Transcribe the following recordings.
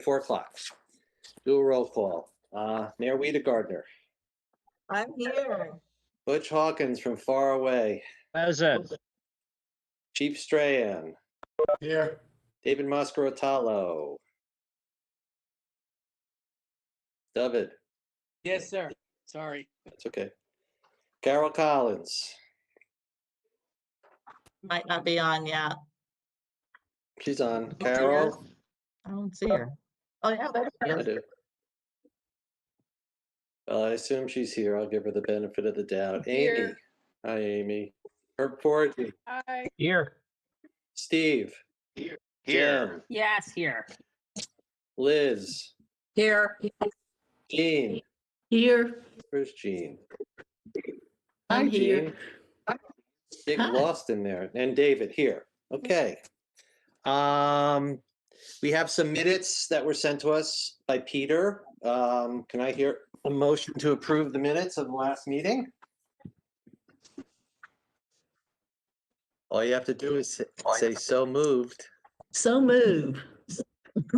4 o'clock. Do a roll call. Mayor Weeda Gardner, I'm here. Butch Hawkins from far away, Present. Chief Strahan, Here. David Mascarotalo, David, Yes, sir. Sorry. that's okay. Carol Collins, Might not be on yet. she's on. Carol, I don't see her. Oh, yeah, there she I is. do. Well, I assume she's here. I'll give her the benefit of the doubt. Amy, Here. hi Amy. Herb Forgy, Hi. Here. Steve, Jen, Yes, here. Liz, Here. Jean. Here. Where's Jean? I'm Hi, here. Jean. Get Hi. lost in there. And David here. Okay. We have some minutes that were sent to us by Peter. Can I hear a motion to approve the minutes of the last meeting? All you have to do is say so moved. So move.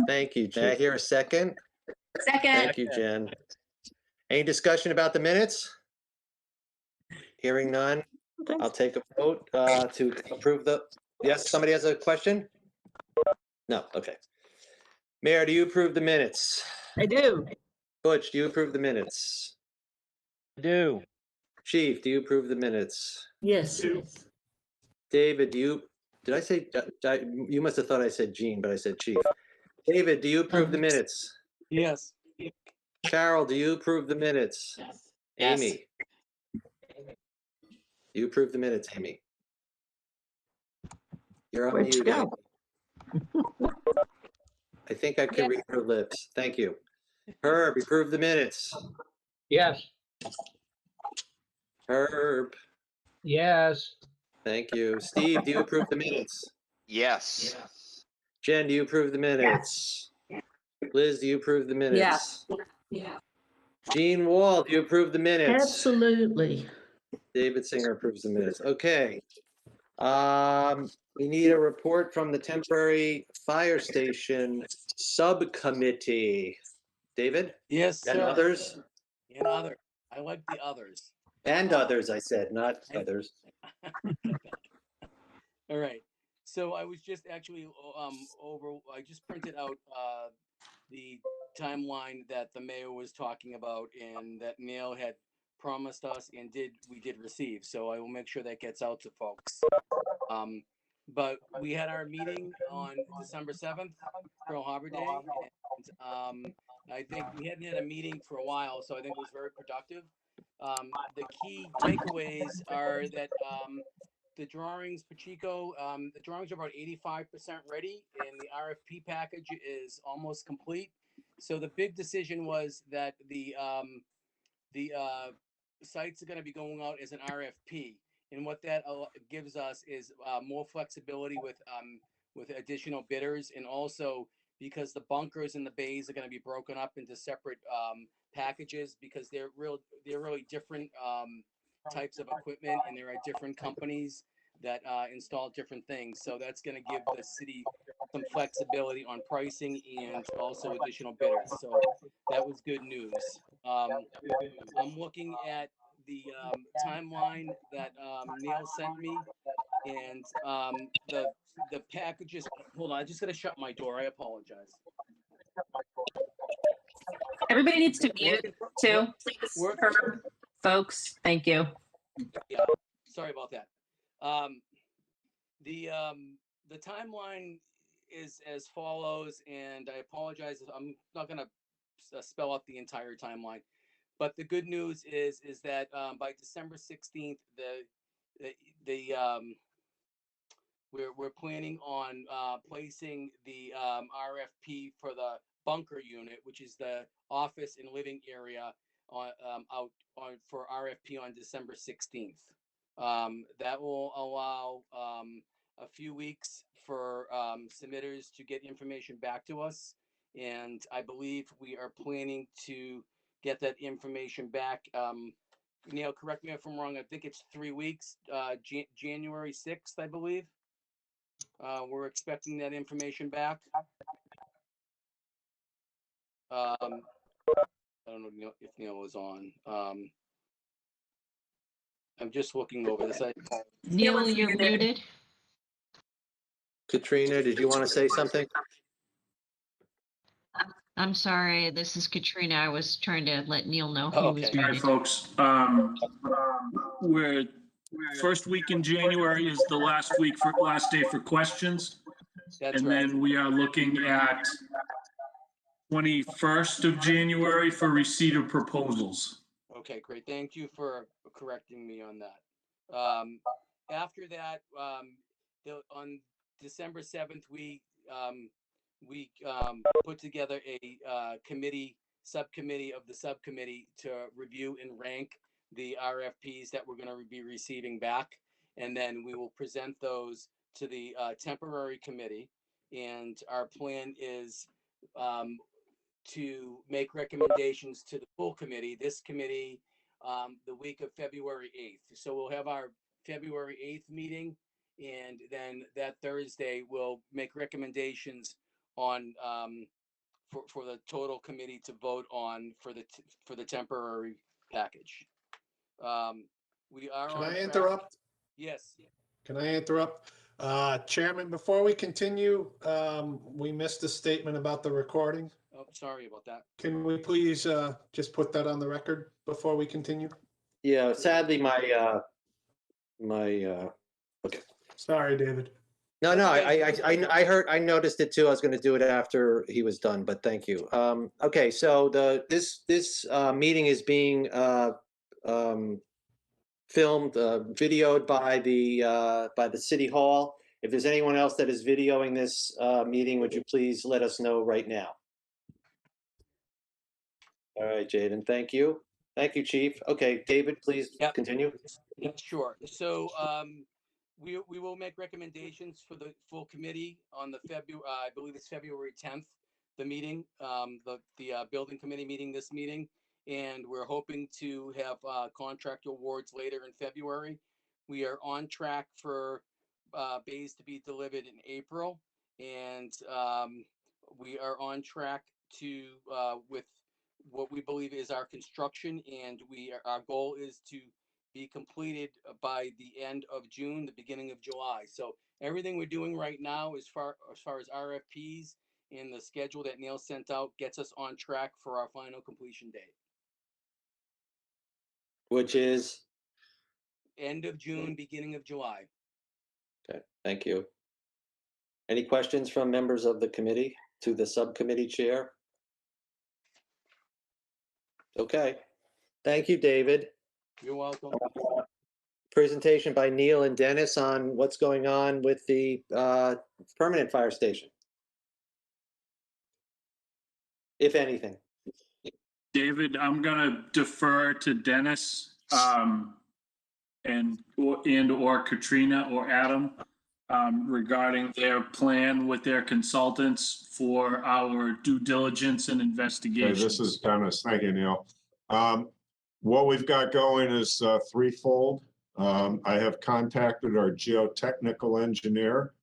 Thank you. Can I hear a second? Second. Thank you, Jen. Any discussion about the minutes? Hearing none, I'll take a vote to approve the, yes, somebody has a question? No, okay. Mayor, do you approve the minutes? I do. Butch, do you approve the minutes? Do. Chief, do you approve the minutes? Yes. David, do you, did I say, you must have thought I said Jean, but I said Chief. David, do you approve the minutes? Yes. Carol, do you approve the minutes? Yes. Amy? You approve the minutes, Amy? You're on Where'd she mute. go? I think I can Yes. read her lips. Thank you. Herb, approve the minutes. Yes. Herb, Yes. thank you. Steve, do you approve the minutes? Yes. Jen, do you approve the minutes? Liz, do you approve the minutes? Yeah. Jean Wall, do you approve the minutes? Absolutely. David Singer approves the minutes. Okay. We need a report from the temporary fire station subcommittee. David Yes, and sir. others? And other. I like the others. And others, I said, not others. All right. So I was just actually I just printed out the timeline that the mayor was talking about and that Neil had promised us and we did receive. So I will make sure that gets out to folks. But we had our meeting on December 7th, Pearl Harbor Day, and I think we hadn't had a meeting for a while, so I think it was very productive. The key takeaways are that the drawings, Pacheco, the drawings are about 85% ready, and the RFP package is almost complete. So the big decision was that the sites are going to be going out as an RFP, and what that gives us is more flexibility with additional bidders, and also because the bunkers and the bays are going to be broken up into separate packages because they're really different types of equipment, and there are different companies that install different things. So that's going to give the city some flexibility on pricing and also additional bidders. So that was good news. I'm looking at the timeline that Neil sent me, and the packages. Hold on, I just gotta shut my door. I apologize. Everybody needs to mute too, please, Work. folks. Thank you. Yeah, sorry about that. The timeline is as follows, and I apologize if I'm not gonna spell out the entire timeline. But the good news is that by December 16th, we're planning on placing the RFP for the bunker unit, which is the office and living area, out for RFP on December 16th. That will allow a few weeks for submitters to get information back to us, and I believe we are planning to get that information back. Neil, correct me if I'm wrong. I think it's 3 weeks, January 6th, I believe. We're expecting that information back. I don't know if Neil was on. I'm just looking over this. Neil, you're muted. Katrina, did you want to say something? I'm sorry, this is Katrina. I was trying to let Neil know he was Okay. Hi, muted. folks. We're first week in January is the last day for questions. That's And right. then we are looking at 21st of January for receipt of proposals. Okay, great. Thank you for correcting me on that. After that, on December 7th, we put together a subcommittee of the subcommittee to review and rank the RFPs that we're going to be receiving back. And then we will present those to the temporary committee. And our plan is to make recommendations to the full committee, this committee, the week of February 8th. So we'll have our February 8th meeting, and then that Thursday we'll make recommendations on for the total committee to vote on for the temporary package. We are Can on I track. interrupt? Yes. Can I interrupt? Chairman, before we continue, we missed a statement about the recording. Oh, sorry about that. Can we please just put that on the record before we continue? Yeah, sadly, okay. Sorry, David. No, I heard, I noticed it too. I was going to do it after he was done, but thank you. Okay, so this meeting is being filmed, videoed by the City Hall. If there's anyone else that is videoing this meeting, would you please let us know right now? All right, Jaden, thank you. Thank you, Chief. Okay, David, please continue. Yeah, sure. So we will make recommendations for the full committee on the February, I believe it's February 10th, the meeting, the building committee meeting, this meeting. And we're hoping to have contract awards later in February. We are on track for bays to be delivered in April. And we are on track to with what we believe is our construction, and our goal is to be completed by the end of June, the beginning of July. So everything we're doing right now as far as RFPs and the schedule that Neil sent out gets us on track for our final completion date. Which is? End of June, beginning of July. Okay, thank you. Any questions from members of the committee to the subcommittee chair? Okay, thank you, David. You're welcome. Presentation by Neil and Dennis on what's going on with the permanent fire station, if anything. David, I'm going to defer to Dennis and or Katrina or Adam regarding their plan with their consultants for our due diligence and investigation. This is Dennis. Thank you, Neil. What we've got going is threefold. I have contacted our geotechnical engineer,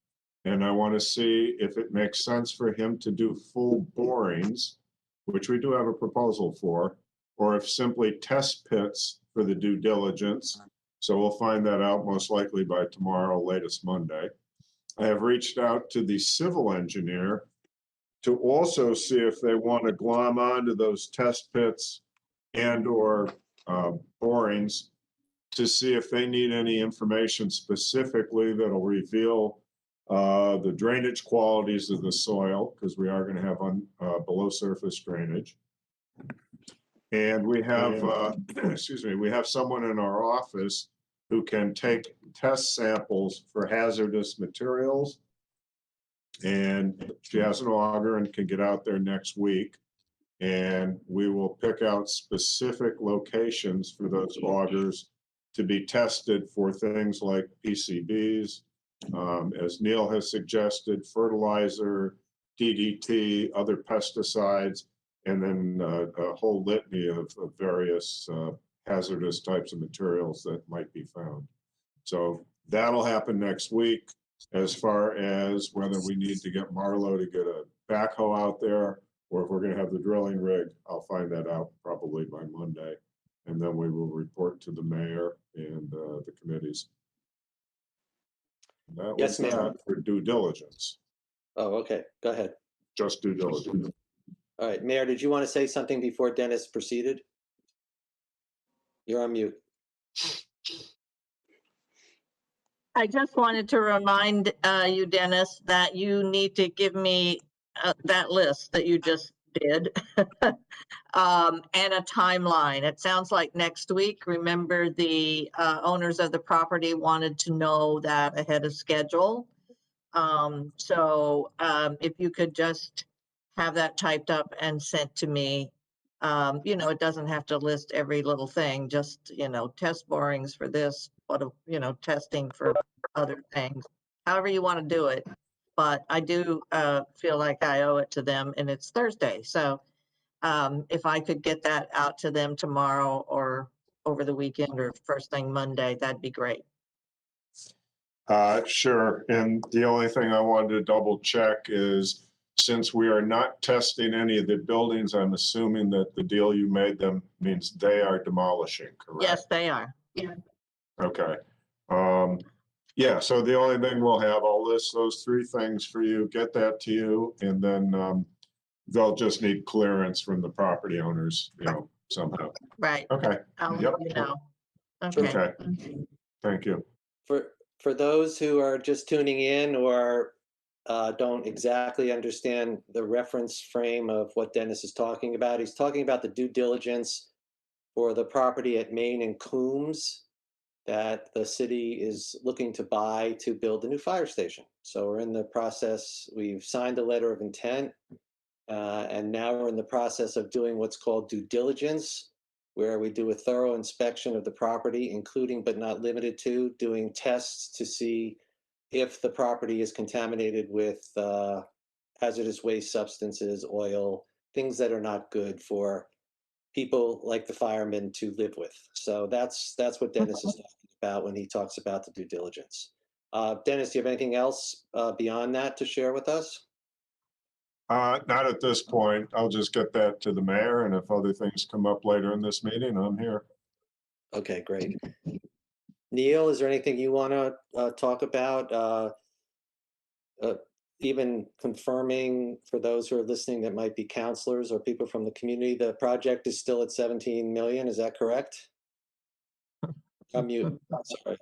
and I want to see if it makes sense for him to do full borings, which we do have a proposal for, or if simply test pits for the due diligence. So we'll find that out most likely by tomorrow, latest Monday. I have reached out to the civil engineer to also see if they want to glom onto those test pits and or borings to see if they need any information specifically that'll reveal the drainage qualities of the soil, because we are going to have below surface drainage. And we have, excuse me, we have someone in our office who can take test samples for hazardous materials. And she has an auger and can get out there next week. And we will pick out specific locations for those augers to be tested for things like PCBs, as Neil has suggested, fertilizer, DDT, other pesticides, and then a whole litany of various hazardous types of materials that might be found. So that'll happen next week. As far as whether we need to get Marlo to get a backhoe out there, or if we're gonna have the drilling rig, I'll find that out probably by Monday. And then we will report to the mayor and the committees. That Yes, was ma'am. that for due diligence, Oh, okay, go ahead. just due diligence. All right, Mayor, did you want to say something before Dennis proceeded? You're on mute. I just wanted to remind you, Dennis, that you need to give me that list that you just did. And a timeline. It sounds like next week. Remember, the owners of the property wanted to know that ahead of schedule. If you could just have that typed up and sent to me. It doesn't have to list every little thing, just, test borings for this, testing for other things, however you want to do it. But I do feel like I owe it to them, and it's Thursday. So if I could get that out to them tomorrow or over the weekend or first thing Monday, that'd be great. Sure, and the only thing I wanted to double check is, since we are not testing any of the buildings, I'm assuming that the deal you made them means they are demolishing, correct? Yes, they are. Yeah. Okay. Yeah, so the only thing we'll have, I'll list those three things for you, get that to you, and then they'll just need clearance from the property owners, somehow. Right. Okay, I'll Yep. let you know. Okay. okay, thank you. For those who are just tuning in or don't exactly understand the reference frame of what Dennis is talking about, he's talking about the due diligence for the property at Main and Coombs that the city is looking to buy to build a new fire station. So we're in the process, we've signed a letter of intent, and now we're in the process of doing what's called due diligence, where we do a thorough inspection of the property, including but not limited to doing tests to see if the property is contaminated with hazardous waste substances, oil, things that are not good for people like the firemen to live with. So that's what Dennis is talking about when he talks about the due diligence. Dennis, do you have anything else beyond that to share with us? Not at this point. I'll just get that to the mayor, and if other things come up later in this meeting, I'm here. Okay, great. Neil, is there anything you want to talk about? Even confirming for those who are listening that might be counselors or people from the community, the project is still at 17 million, is that correct? I'm mute, sorry.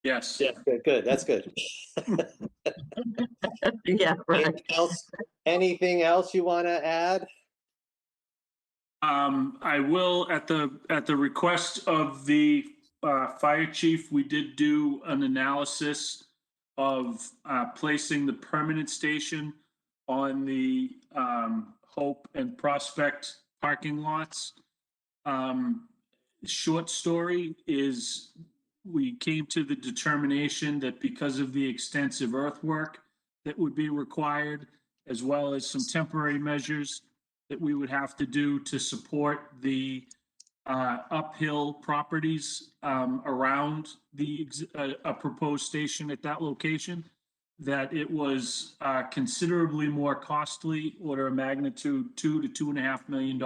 Yes. Yeah, good, that's good. Yeah, right. Anything else you want to add? I will, at the request of the fire chief, we did do an analysis of placing the permanent station on the Hope and Prospect parking lots. Short story is, we came to the determination that because of the extensive earthwork that would be required, as well as some temporary measures that we would have to do to support the uphill properties around a proposed station at that location, that it was considerably more costly, order of magnitude $2 to $2.5 million,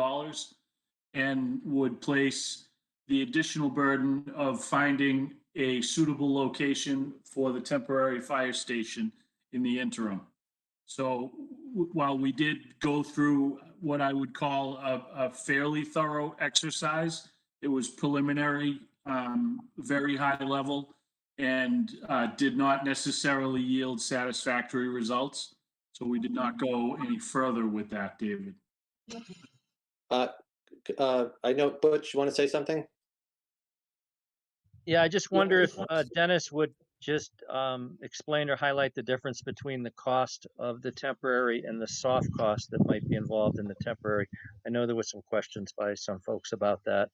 and would place the additional burden of finding a suitable location for the temporary fire station in the interim. So while we did go through what I would call a fairly thorough exercise, it was preliminary, very high level, and did not necessarily yield satisfactory results. So we did not go any further with that, David. I know, Butch, you want to say something? Yeah, I just wonder if Dennis would just explain or highlight the difference between the cost of the temporary and the soft cost that might be involved in the temporary. I know there was some questions by some folks about that.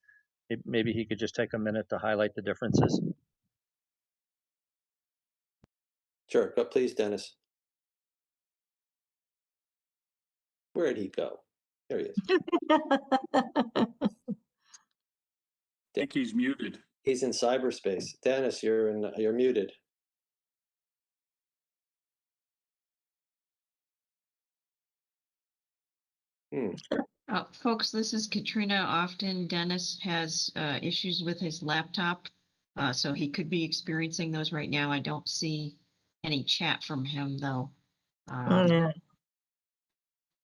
Maybe he could just take a minute to highlight the differences. Sure, but please, Dennis. Where'd he go? There he is. I think he's muted. He's in cyberspace. Dennis, you're muted. Folks, this is Katrina. Often Dennis has issues with his laptop, so he could be experiencing those right now. I don't see any chat from him, though. Oh, yeah.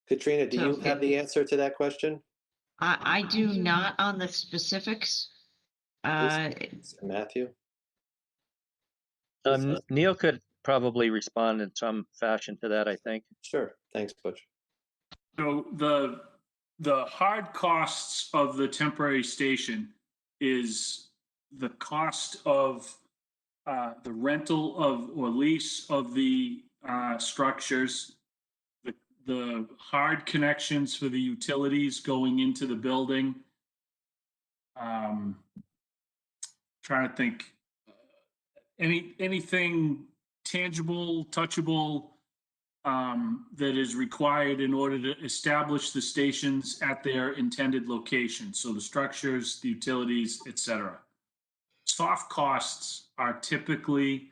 Katrina, do you So- have the answer to that question? I do not on the specifics. Matthew? Neil could probably respond in some fashion to that, I think. Sure. Thanks, Butch. So the hard costs of the temporary station is the cost of the rental of or lease of the structures, the hard connections for the utilities going into the building. Trying to think, anything tangible, touchable that is required in order to establish the stations at their intended location. So the structures, the utilities, etc. Soft costs are typically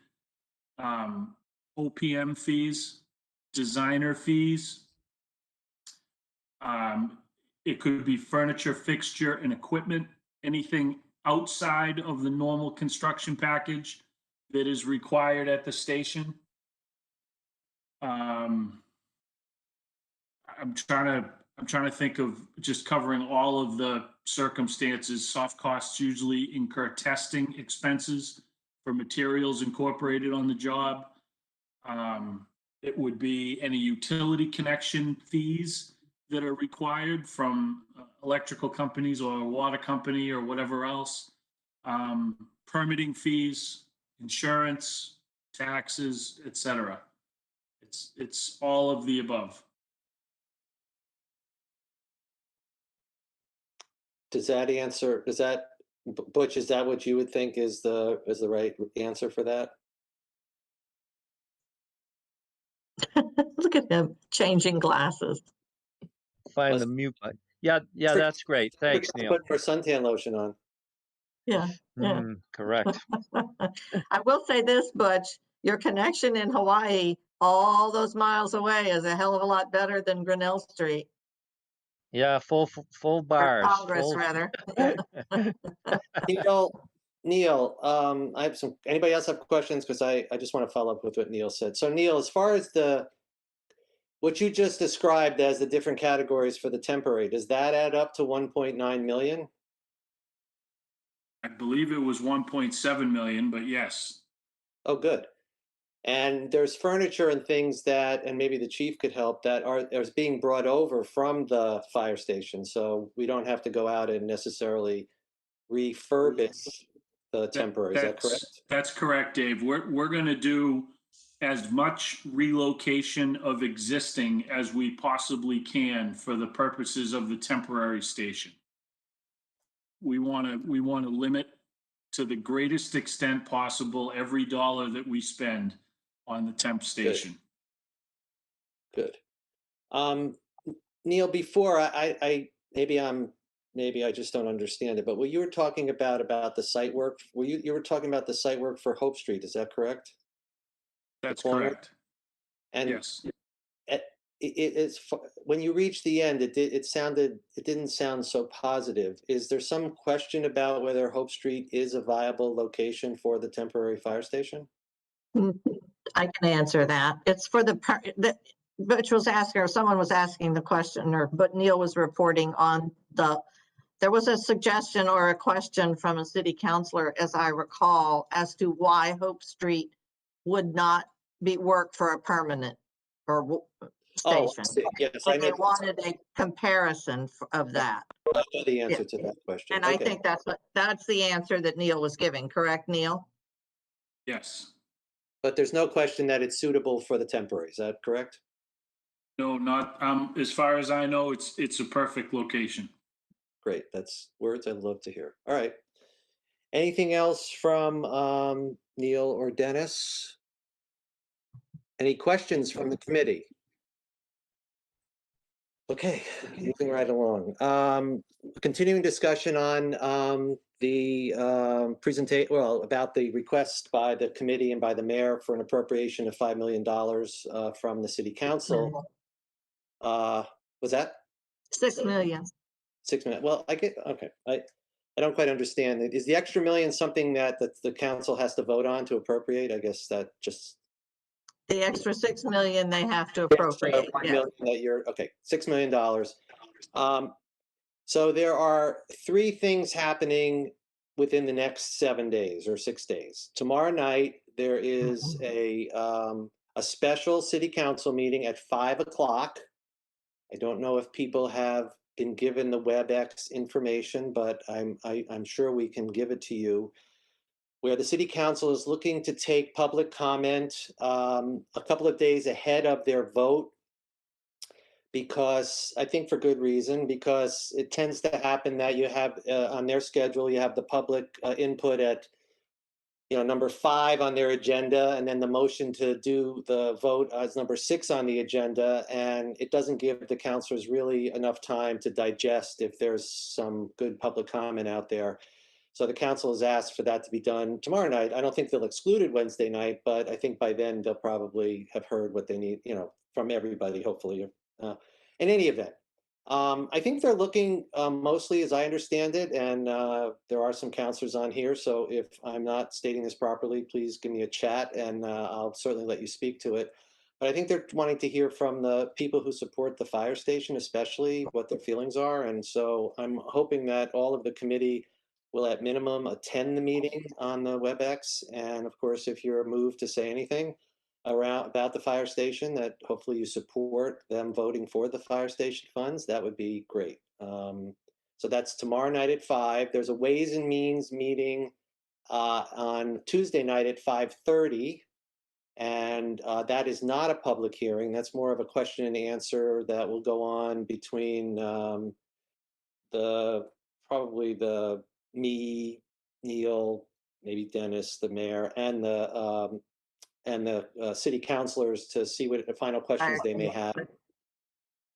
OPM fees, designer fees. It could be furniture, fixture, and equipment, anything outside of the normal construction package that is required at the station. I'm trying to think of just covering all of the circumstances. Soft costs usually incur testing expenses for materials incorporated on the job. It would be any utility connection fees that are required from electrical companies or a water company or whatever else. Permitting fees, insurance, taxes, etc. It's all of the above. Does that answer, Butch, is that what you would think is the right answer for that? Look at him changing glasses. Find the mute button. Yeah, that's great. Thanks, Neil. Put more suntan lotion on. Yeah. Yeah. Correct. I will say this, Butch, your connection in Hawaii, all those miles away, is a hell of a lot better than Grinnell Street. Yeah, full Or bars. Congress, full- rather. Neil, I have anybody else have questions? Because I just want to follow up with what Neil said. So Neil, as far as what you just described as the different categories for the temporary, does that add up to 1.9 million? I believe it was 1.7 million, but yes. Oh, good. And there's furniture and things that, and maybe the chief could help, that is being brought over from the fire station. So we don't have to go out and necessarily refurbish the temporary. Is that correct? That's correct, Dave. We're going to do as much relocation of existing as we possibly can for the purposes of the temporary station. We want to limit to the greatest extent possible every dollar that we spend on the temp station. Good. Neil, before maybe I just don't understand it, but what you were talking about the site work, you were talking about the site work for Hope Street, is that correct? That's correct. And yes. It's when you reach the end, it didn't sound so positive. Is there some question about whether Hope Street is a viable location for the temporary fire station? I can answer that. It's for Butch was asking, or someone was asking the question, but Neil was reporting on there was a suggestion or a question from a city councilor, as I recall, as to why Hope Street would not be work for a permanent or station. Yes, But they wanted a comparison of that. I know the answer to that question. And I think that's the answer that Neil was giving, correct, Neil? Yes. But there's no question that it's suitable for the temporary, is that correct? No, not as far as I know, it's a perfect location. Great, that's words I'd love to hear. All right. Anything else from Neil or Dennis? Any questions from the committee? Okay, moving right along. Continuing discussion on the presentation, about the request by the committee and by the mayor for an appropriation of $5 million from the city council. Was that? 6 million. 6 million. Well, I get, okay. I don't quite understand. Is the extra million something that the council has to vote on to appropriate? I guess that just. The extra 6 million they have to The extra appropriate. 1 Yeah. million that you're, okay, $6 million. So there are 3 things happening within the next 7 days or 6 days. Tomorrow night, there is a special city council meeting at 5 o'clock. I don't know if people have been given the WebEx information, but I'm sure we can give it to you, where the city council is looking to take public comment a couple of days ahead of their vote, because I think for good reason, because it tends to happen that you have on their schedule, you have the public input at number 5 on their agenda, and then the motion to do the vote as number 6 on the agenda, and it doesn't give the councilors really enough time to digest if there's some good public comment out there. So the council has asked for that to be done tomorrow night. I don't think they'll exclude it Wednesday night, but I think by then they'll probably have heard what they need, from everybody, hopefully. In any event, I think they're looking mostly, as I understand it, and there are some counselors on here, so if I'm not stating this properly, please give me a chat and I'll certainly let you speak to it. But I think they're wanting to hear from the people who support the fire station, especially what their feelings are. And so I'm hoping that all of the committee will at minimum attend the meeting on the WebEx. And of course, if you're moved to say anything about the fire station, that hopefully you support them voting for the fire station funds, that would be great. So that's tomorrow night at 5. There's a Ways and Means meeting on Tuesday night at 5:30. And that is not a public hearing. That's more of a question and answer that will go on between probably me, Neil, maybe Dennis, the mayor, and the city councilors to see what the final questions they may have.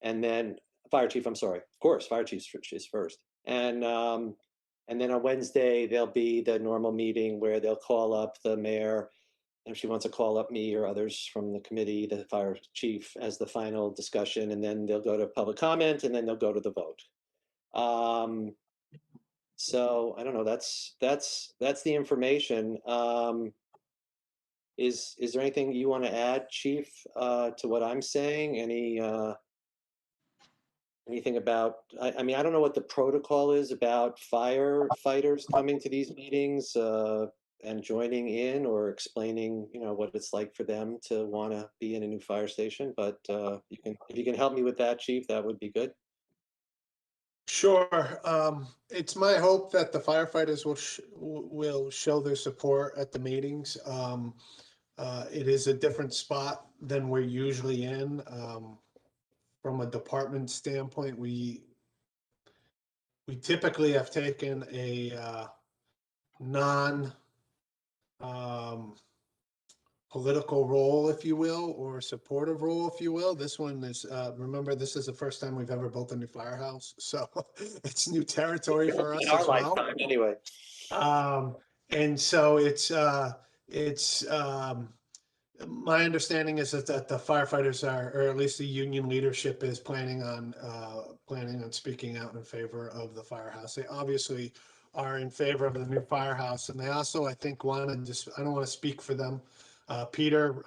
And then fire chief, I'm sorry, of course, fire chief is first. And then on Wednesday, there'll be the normal meeting where they'll call up the mayor, and if she wants to call up me or others from the committee, the fire chief, as the final discussion, and then they'll go to public comment, and then they'll go to the vote. So I don't know, that's the information. Is there anything you want to add, Chief, to what I'm saying? Anything about, I mean, I don't know what the protocol is about firefighters coming to these meetings and joining in or explaining, what it's like for them to want to be in a new fire station. But if you can help me with that, Chief, that would be good. Sure. It's my hope that the firefighters will show their support at the meetings. It is a different spot than we're usually in. From a department standpoint, we typically have taken a non political role, if you will, or supportive role, if you will. This one is, remember, this is the first time we've ever built a new firehouse, so it's new territory for us In our as well. lifetime, anyway. And so it's my understanding is that the firefighters are, or at least the union leadership is planning on speaking out in favor of the firehouse. They obviously are in favor of the new firehouse, and they also, I think, want to just, I don't want to speak for them. Peter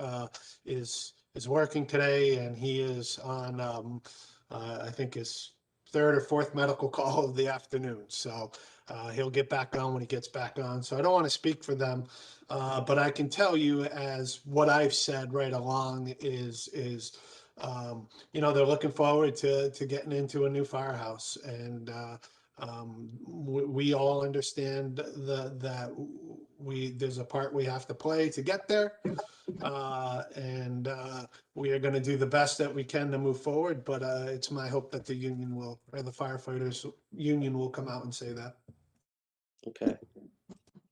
is working today, and he is on I think his 3rd or 4th medical call of the afternoon. So he'll get back on when he gets back on. So I don't want to speak for them, but I can tell you, as what I've said right along is they're looking forward to getting into a new firehouse, and we all understand that there's a part we have to play to get there, and we are going to do the best that we can to move forward. But it's my hope that the the firefighters union will come out and say that. Okay.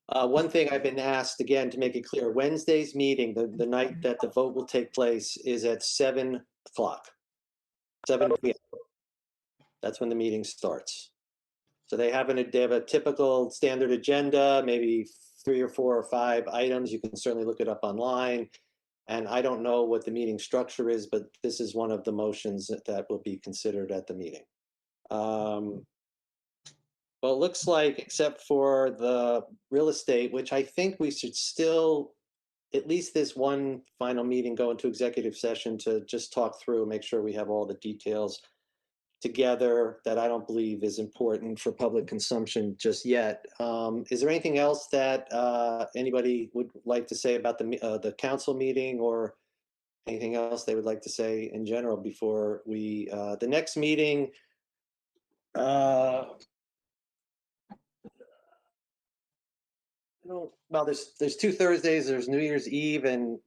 One thing I've been asked, again, to make it clear, Wednesday's meeting, the night that the vote will take place, is at 7 o'clock. 7 p.m. That's when the meeting starts. So they have a typical standard agenda, maybe 3 or 4 or 5 items. You can certainly look it up online. And I don't know what the meeting structure is, but this is one of the motions that will be considered at the meeting. Well, it looks like, except for the real estate, which I think we should still, at least this one final meeting, go into executive session to just talk through, make sure we have all the details together that I don't believe is important for public consumption just yet. Is there anything else that anybody would like to say about the council meeting, or anything else they would like to say in general before we, the next meeting? Well, there's 2 Thursdays, there's New Year's Eve and,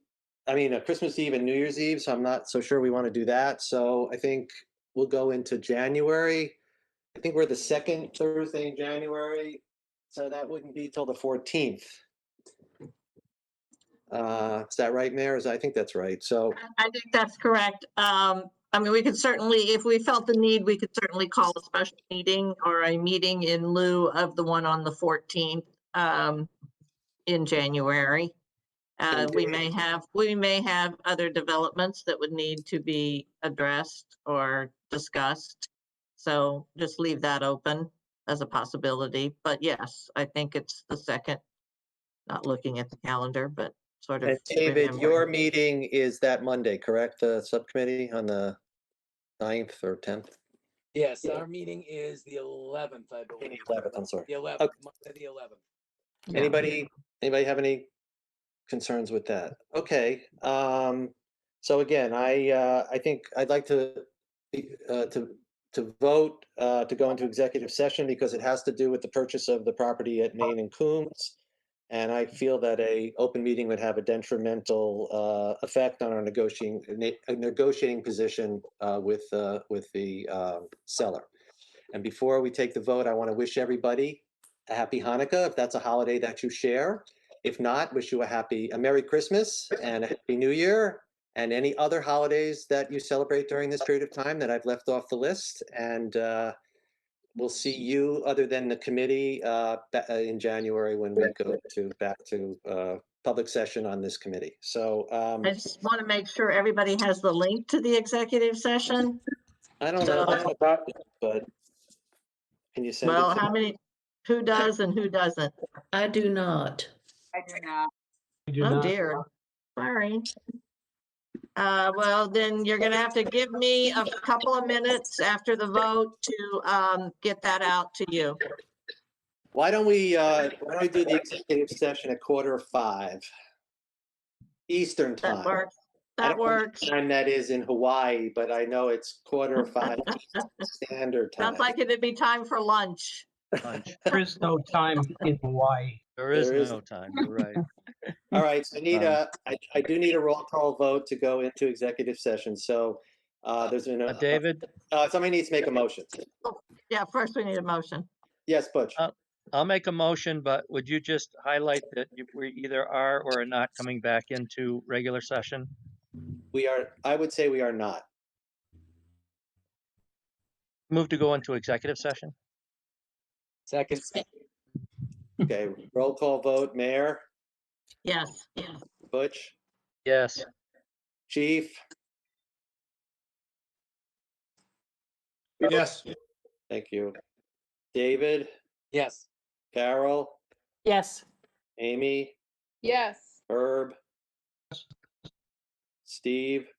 I mean, Christmas Eve and New Year's Eve, so I'm not so sure we want to do that. So I think we'll go into January. I think we're the second Thursday in January, so that wouldn't be till the 14th. Is that right, Mayor? I think that's right. So, I think that's correct. I mean, we could certainly, if we felt the need, we could certainly call a special meeting or a meeting in lieu of the one on the 14th in January. We may have other developments that would need to be addressed or discussed. So just leave that open as a possibility. But yes, I think it's the second, not looking at the calendar, but sort of. and David, remembering. your meeting is that Monday, correct? The subcommittee on the 9th or 10th? Yes, our meeting is the 11th, I believe. 11th, I'm sorry. The 11th, Okay. Monday, the 11th. Yeah. Anybody have any concerns with that? Okay, so again, I think I'd like to vote to go into executive session because it has to do with the purchase of the property at Main and Coombs. And I feel that a open meeting would have a detrimental effect on our negotiating position with the seller. And before we take the vote, I want to wish everybody a happy Hanukkah, if that's a holiday that you share. If not, wish you a Merry Christmas and a Happy New Year, and any other holidays that you celebrate during this period of time that I've left off the list. And we'll see you, other than the committee, in January when we go back to public session on this committee. So I just want to make sure everybody has the link to the executive session. I don't know, but can you send it Well, to how many, who does and who doesn't? I do not. I do not. Oh dear, sorry. Well, then you're gonna have to give me a couple of minutes after the vote to get that out to you. Why don't we do the executive session at 4:45 Eastern That time? works. I That don't know what works. time that is in Hawaii, but I know it's 4:45 Eastern Standard Time. Sounds like it'd be time for lunch. Lunch. There is no time in Hawaii. There is There is- no time, you're right. All right, so I do need a roll call vote to go into executive session. So there's an David, somebody needs to make a motion. Yeah, first we need a motion. Yes, Butch. I'll make a motion, but would you just highlight that we either are or are not coming back into regular session? We are. I would say we are not. Move to go into executive session? Second, Okay, roll call vote. Mayor, Yes. Butch, Yes. Chief. Yes. Thank you. David, yes. Carol, Yes. Amy, Yes. Herb, Steve,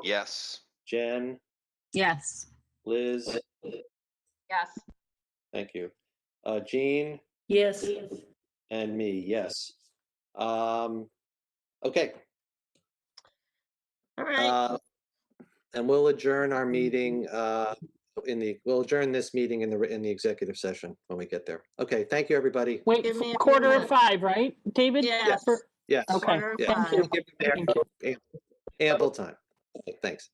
Yes. Jen, Yes. Liz. Yes. Thank you. Jean Yes. and me, yes. Okay. All right. And we'll adjourn our meeting we'll adjourn this meeting in the executive session when we get there. Okay, thank you, everybody. Wait, Give me a quarter minute. of 5, right, David? Yes. Yes. Okay, Quarter of Yeah. thank five. you. Give them Thank ample time. Okay, thanks.